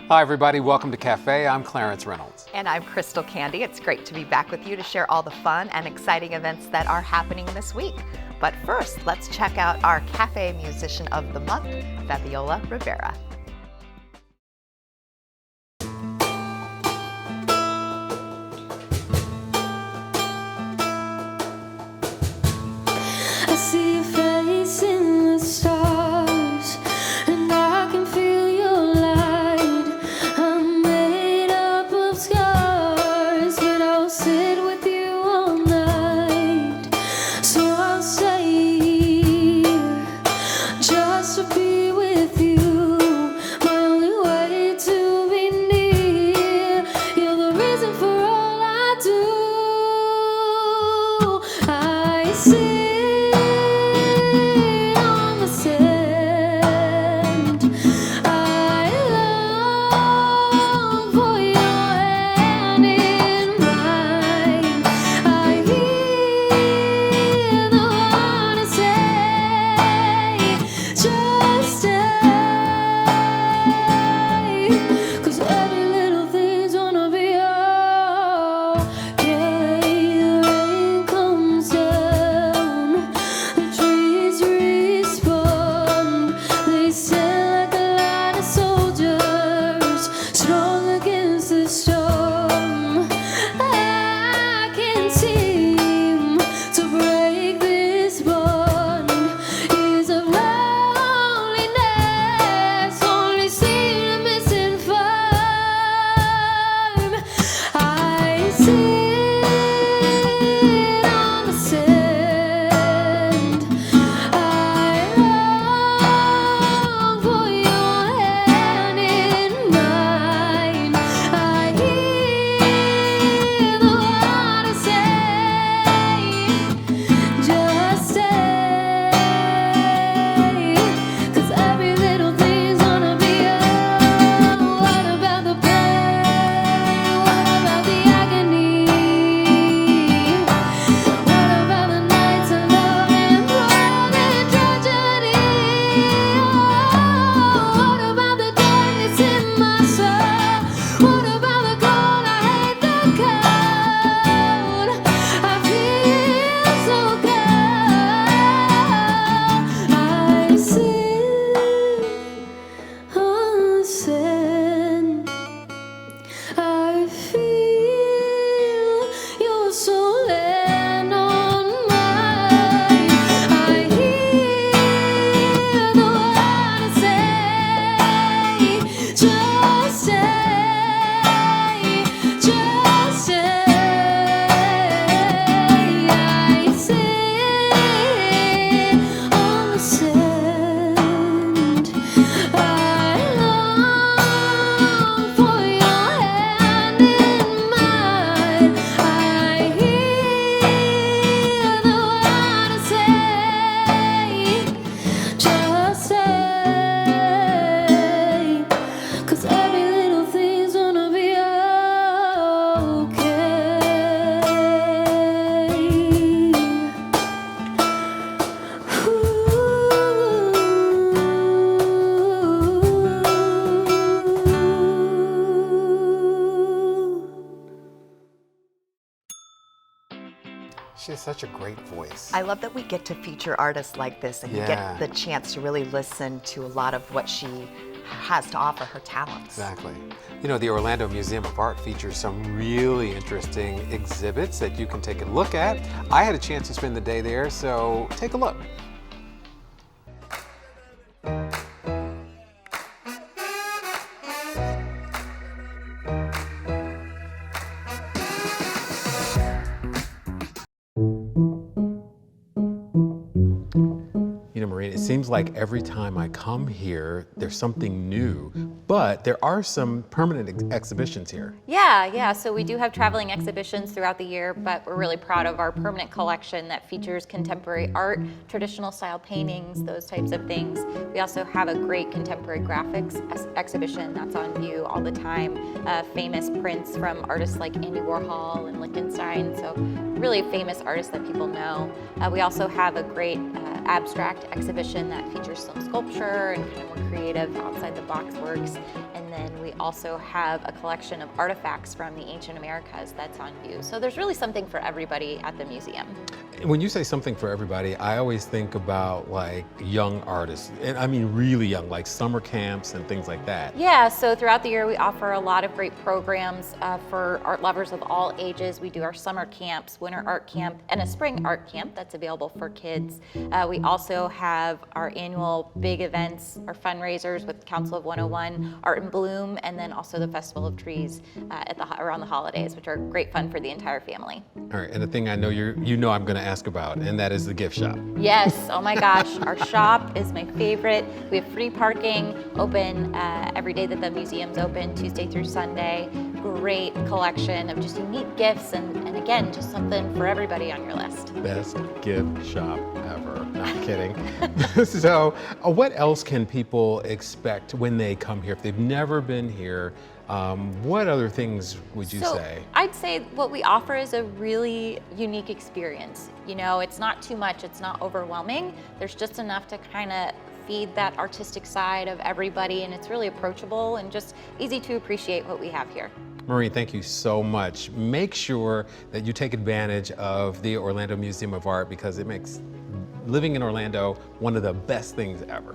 Hi everybody, welcome to Cafe. I'm Clarence Reynolds. And I'm Crystal Candy. It's great to be back with you to share all the fun and exciting events that are happening this week. But first, let's check out our Cafe Musician of the Month, Fabiola Rivera. I see your face in the stars, and I can feel your light. I'm made up of scars, but I'll sit with you all night. So I'll stay here just to be with you. My only way to be near. You're the reason for all I do. I see on the sand. I long for your hand in mine. I hear the water say, just stay. 'Cause every little thing's gonna be okay. The rain comes down, the trees respond. They stand like a line of soldiers, strong against the storm. I can't seem to break this bond. Years of loneliness only seem to misinform. I see on the sand. I long for your hand in mine. I hear the water say, just stay. 'Cause every little thing's gonna be what about the pain? What about the agony? What about the nights of love and broken tragedy? What about the darkness in my soul? What about the cold? I hate the cold. I feel so cold. I sit on the sand. I feel your soul land on mine. I hear the water say, just stay, just stay. I sit on the sand. I long for your hand in mine. I hear the water say, just stay. 'Cause every little thing's gonna be okay. She has such a great voice. I love that we get to feature artists like this and you Yeah. get the chance to really listen to a lot of what she has to offer, her talents. Exactly. You know, the Orlando Museum of Art features some really interesting exhibits that you can take a look at. I had a chance to spend the day there, so take a look. You know, Maureen, it seems like every time I come here, there's something new, but there are some permanent exhibitions here. Yeah, so we do have traveling exhibitions throughout the year, but we're really proud of our permanent collection that features contemporary art, traditional style paintings, those types of things. We also have a great contemporary graphics exhibition that's on view all the time. Famous prints from artists like Andy Warhol and Lichtenstein, so really famous artists that people know. We also have a great abstract exhibition that features some sculpture and kind of more creative outside the box works. And then we also have a collection of artifacts from the ancient Americas that's on view. So there's really something for everybody at the museum. When you say something for everybody, I always think about like young artists, and I mean really young, like summer camps and things like that. Yeah, so throughout the year we offer a lot of great programs for art lovers of all ages. We do our summer camps, winter art camp, and a spring art camp that's available for kids. We also have our annual big events, our fundraisers with Council of 101, Art in Bloom, and then also the Festival of Trees around the holidays, which are great fun for the entire family. All right, and the thing I know you know I'm going to ask about, and that is the gift shop. Yes, oh my gosh, our shop is my favorite. We have free parking, open every day that the museum's open, Tuesday through Sunday. Great collection of just unique gifts and again, just something for everybody on your list. Best gift shop ever. No, I'm kidding. So what else can people expect when they come here? If they've never been here, what other things would you say? I'd say what we offer is a really unique experience. You know, it's not too much, it's not overwhelming. There's just enough to kind of feed that artistic side of everybody, and it's really approachable and just easy to appreciate what we have here. Maureen, thank you so much. Make sure that you take advantage of the Orlando Museum of Art because it makes living in Orlando one of the best things ever.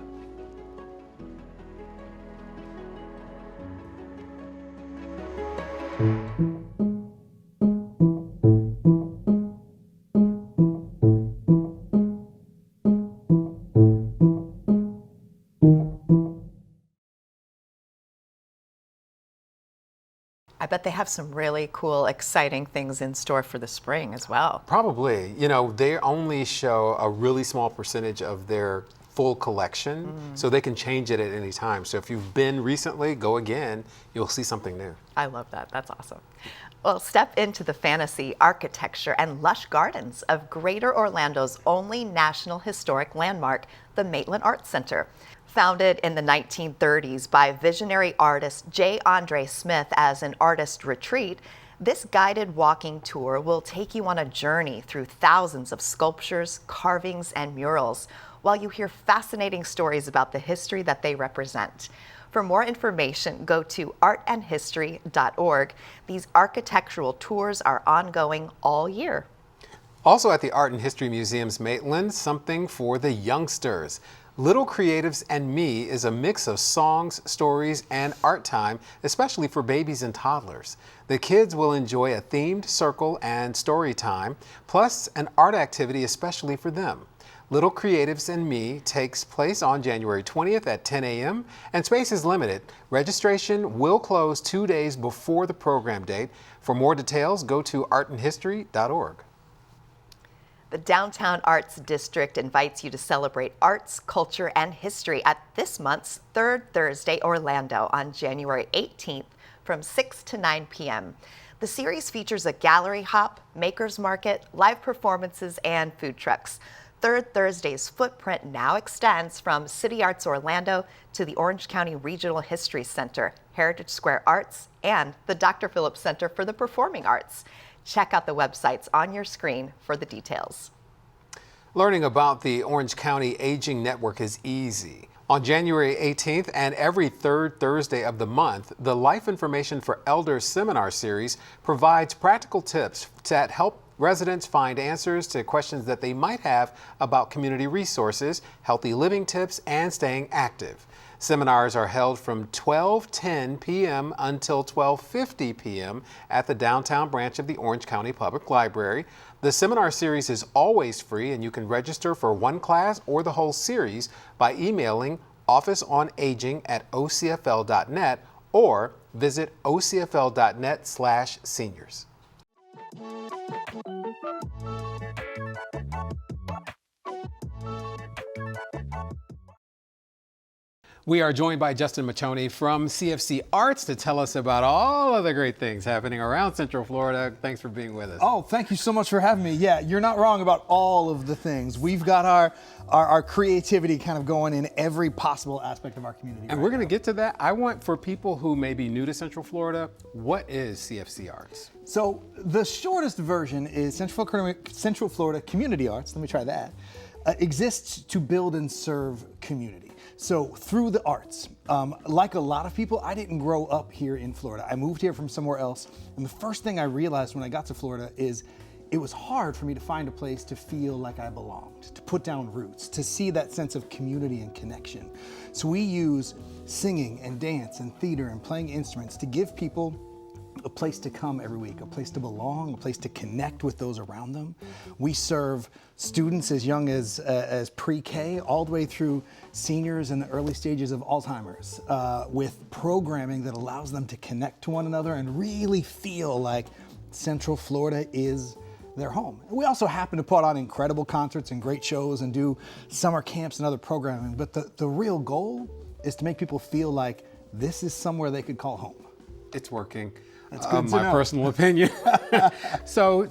I bet they have some really cool, exciting things in store for the spring as well. Probably. You know, they only show a really small percentage of their full collection, so they can change it at any time. So if you've been recently, go again, you'll see something new. I love that. That's awesome. Well, step into the fantasy, architecture, and lush gardens of Greater Orlando's only National Historic Landmark, the Maitland Arts Center. Founded in the 1930s by visionary artist J. Andre Smith as an artist retreat, this guided walking tour will take you on a journey through thousands of sculptures, carvings, and murals, while you hear fascinating stories about the history that they represent. For more information, go to artandhistory.org. These architectural tours are ongoing all year. Also at the Art and History Museum's Maitland, something for the youngsters. Little Creatives and Me is a mix of songs, stories, and art time, especially for babies and toddlers. The kids will enjoy a themed circle and story time, plus an art activity especially for them. Little Creatives and Me takes place on January 20th at 10 a.m. and space is limited. Registration will close 2 days before the program date. For more details, go to artandhistory.org. The Downtown Arts District invites you to celebrate arts, culture, and history at this month's Third Thursday Orlando on January 18th from 6 to 9 p.m. The series features a gallery hop, makers market, live performances, and food trucks. Third Thursday's footprint now extends from City Arts Orlando to the Orange County Regional History Center, Heritage Square Arts, and the Dr. Phillips Center for the Performing Arts. Check out the websites on your screen for the details. Learning about the Orange County Aging Network is easy. On January 18th and every third Thursday of the month, the Life Information for Elders seminar series provides practical tips that help residents find answers to questions that they might have about community resources, healthy living tips, and staying active. Seminars are held from 12:10 p.m. until 12:50 p.m. at the downtown branch of the Orange County Public Library. The seminar series is always free, and you can register for one class or the whole series by emailing officeonaging@ocfl.net or visit ocfl.net/seniors. We are joined by Justin Machoni from CFC Arts to tell us about all of the great things happening around Central Florida. Thanks for being with us. Oh, thank you so much for having me. Yeah, you're not wrong about all of the things. We've got our creativity kind of going in every possible aspect of our community. And we're going to get to that. I want, for people who may be new to Central Florida, what is CFC Arts? So the shortest version is Central Florida Community Arts. Let me try that. exists to build and serve community. So through the arts, like a lot of people, I didn't grow up here in Florida. I moved here from somewhere else. And the first thing I realized when I got to Florida is it was hard for me to find a place to feel like I belonged, to put down roots, to see that sense of community and connection. So we use singing and dance and theater and playing instruments to give people a place to come every week, a place to belong, a place to connect with those around them. We serve students as young as pre-K all the way through seniors in the early stages of Alzheimer's with programming that allows them to connect to one another and really feel like Central Florida is their home. We also happen to put on incredible concerts and great shows and do summer camps and other programming, but the real goal is to make people feel like this is somewhere they could call home. It's working. That's good to my know. personal opinion. So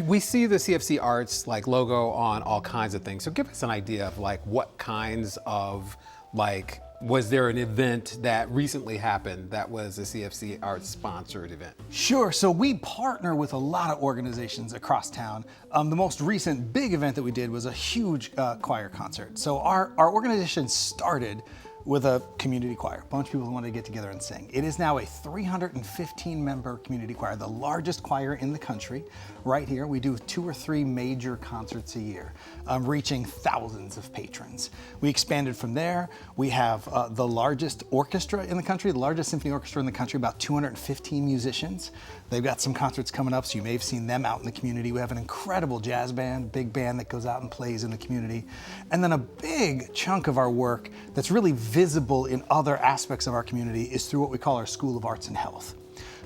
we see the CFC Arts like logo on all kinds of things. So give us an idea of like what kinds of like, was there an event that recently happened that was a CFC Arts sponsored event? Sure, so we partner with a lot of organizations across town. The most recent big event that we did was a huge choir concert. So our organization started with a community choir, a bunch of people who wanted to get together and sing. It is now a 315 member community choir, the largest choir in the country. Right here, we do 2 or 3 major concerts a year, reaching thousands of patrons. We expanded from there. We have the largest orchestra in the country, the largest symphony orchestra in the country, about 215 musicians. They've got some concerts coming up, so you may have seen them out in the community. We have an incredible jazz band, big band that goes out and plays in the community. And then a big chunk of our work that's really visible in other aspects of our community is through what we call our School of Arts and Health.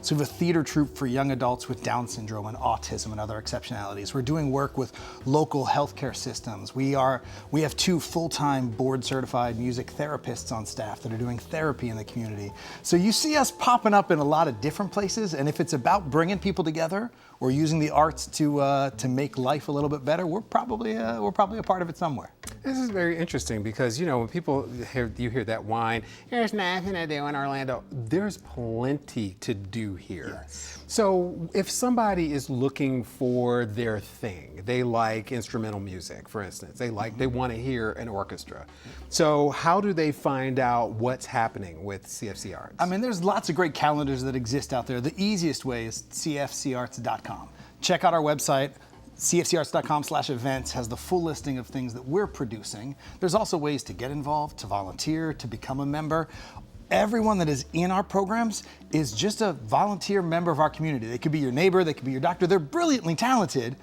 So we have a theater troupe for young adults with Down syndrome and autism and other exceptionalities. We're doing work with local healthcare systems. We have 2 full-time board-certified music therapists on staff that are doing therapy in the community. So you see us popping up in a lot of different places, and if it's about bringing people together or using the arts to make life a little bit better, we're probably a part of it somewhere. This is very interesting because, you know, when people hear that whine, there's nothing to do in Orlando, there's plenty to do here. Yes. So if somebody is looking for their thing, they like instrumental music, for instance, they want to hear an orchestra. So how do they find out what's happening with CFC Arts? I mean, there's lots of great calendars that exist out there. The easiest way is cfcarts.com. Check out our website. cfcarts.com/events has the full listing of things that we're producing. There's also ways to get involved, to volunteer, to become a member. Everyone that is in our programs is just a volunteer member of our community. They could be your neighbor, they could be your doctor. They're brilliantly talented,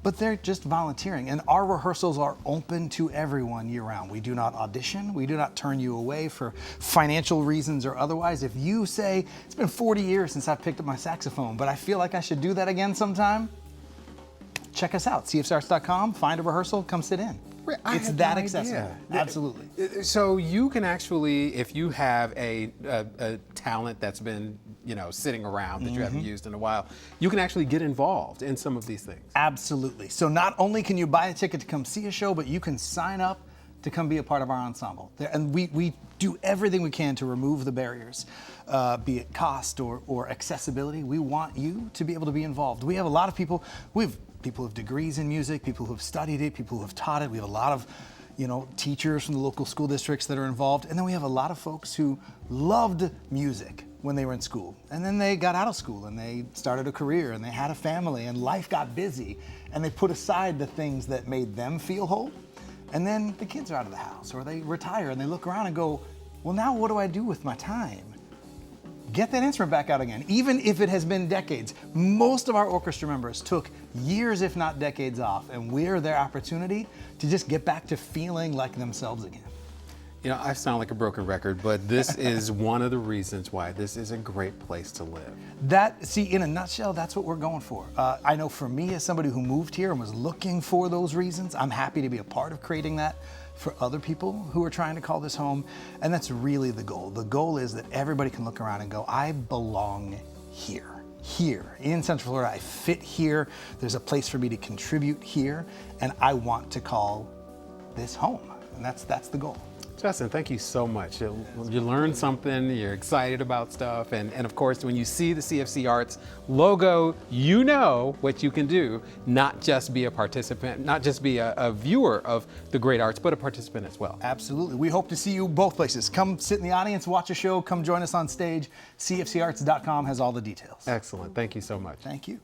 but they're just volunteering. And our rehearsals are open to everyone year round. We do not audition. We do not turn you away for financial reasons or otherwise. If you say, it's been 40 years since I've picked up my saxophone, but I feel like I should do that again sometime, check us out, cfcarts.com, find a rehearsal, come sit in. It's that accessible. Absolutely. So you can actually, if you have a talent that's been, you know, sitting around that you haven't used in a while, you can actually get involved in some of these things. Absolutely. So not only can you buy a ticket to come see a show, but you can sign up to come be a part of our ensemble. And we do everything we can to remove the barriers, be it cost or accessibility. We want you to be able to be involved. We have a lot of people, people with degrees in music, people who have studied it, people who have taught it. We have a lot of, you know, teachers from the local school districts that are involved. And then we have a lot of folks who loved music when they were in school. And then they got out of school and they started a career and they had a family and life got busy and they put aside the things that made them feel whole. And then the kids are out of the house or they retire and they look around and go, well, now what do I do with my time? Get that instrument back out again, even if it has been decades. Most of our orchestra members took years, if not decades off, and we're their opportunity to just get back to feeling like themselves again. You know, I sound like a broken record, but this is one of the reasons why this is a great place to live. See, in a nutshell, that's what we're going for. I know for me, as somebody who moved here and was looking for those reasons, I'm happy to be a part of creating that for other people who are trying to call this home. And that's really the goal. The goal is that everybody can look around and go, I belong here. Here in Central Florida, I fit here. There's a place for me to contribute here, and I want to call this home. And that's the goal. Justin, thank you so much. You learn something, you're excited about stuff, and of course, when you see the CFC Arts logo, you know what you can do, not just be a participant, not just be a viewer of the great arts, but a participant as well. Absolutely. We hope to see you both places. Come sit in the audience, watch a show, come join us on stage. CFCArts.com has all the details. Excellent. Thank you so much. Thank you.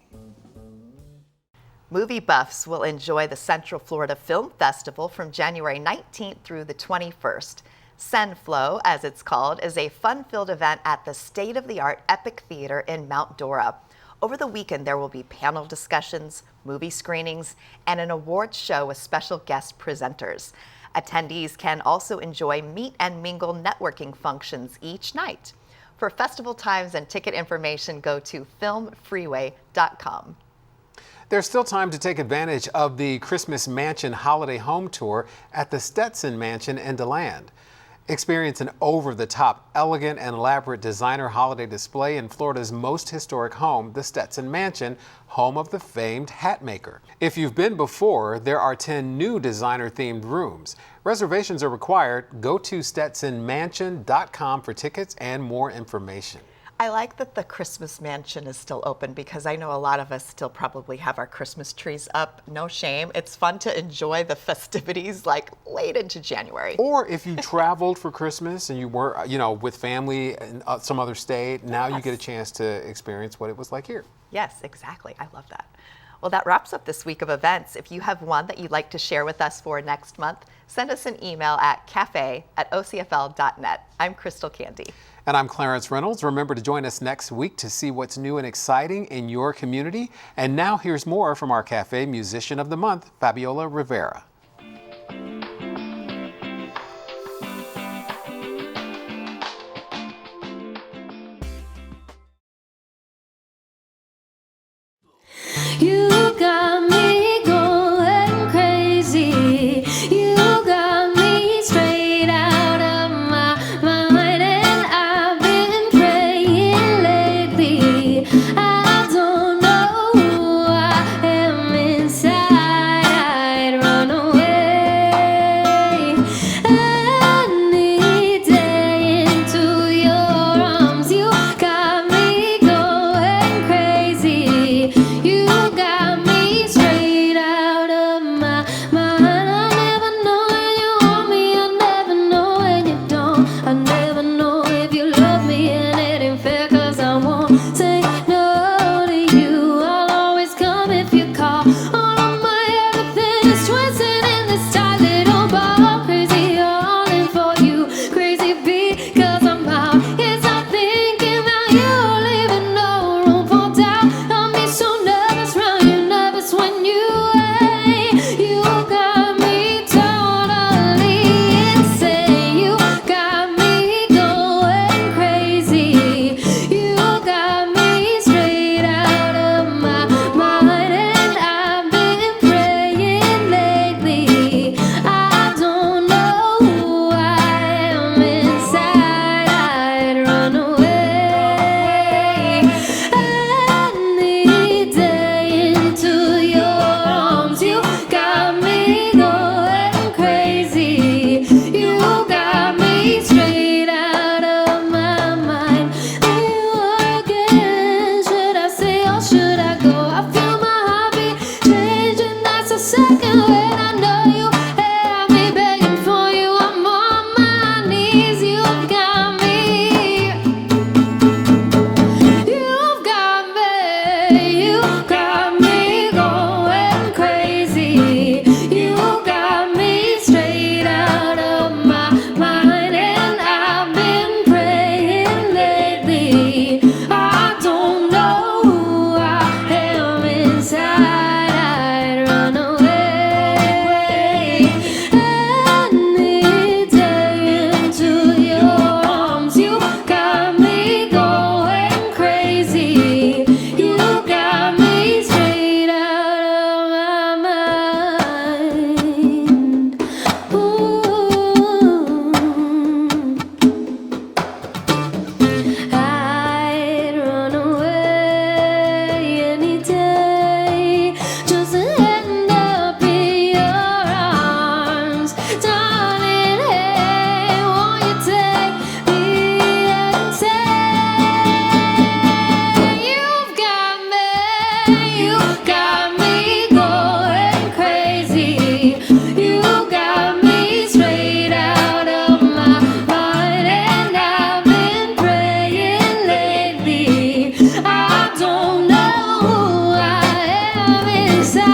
Movie buffs will enjoy the Central Florida Film Festival from January 19th through the 21st. CenFlow, as it's called, is a fun-filled event at the state-of-the-art Epic Theater in Mount Dora. Over the weekend, there will be panel discussions, movie screenings, and an awards show with special guest presenters. Attendees can also enjoy meet and mingle networking functions each night. For festival times and ticket information, go to filmfreeway.com. There's still time to take advantage of the Christmas Mansion Holiday Home Tour at the Stetson Mansion in DeLand. Experience an over-the-top, elegant, and elaborate designer holiday display in Florida's most historic home, the Stetson Mansion, home of the famed hat maker. If you've been before, there are 10 new designer-themed rooms. Reservations are required. Go to stetsonmansion.com for tickets and more information. I like that the Christmas Mansion is still open because I know a lot of us still probably have our Christmas trees up. No shame. It's fun to enjoy the festivities like late into January. Or if you traveled for Christmas and you were, with family in some other state, now you get a chance to experience what it was like here. Yes, exactly. I love that. Well, that wraps up this week of events. If you have one that you'd like to share with us for next month, send us an email at cafe@ocfl.net. I'm Crystal Candy. And I'm Clarence Reynolds. Remember to join us next week to see what's new and exciting in your community. And now here's more from our Cafe Musician of the Month, Fabiola Rivera. You got me going crazy. You got me straight out of my mind, and I've been praying lately. I don't know who I am inside. I'd run away any day into your arms. You got me going crazy. You got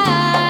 high.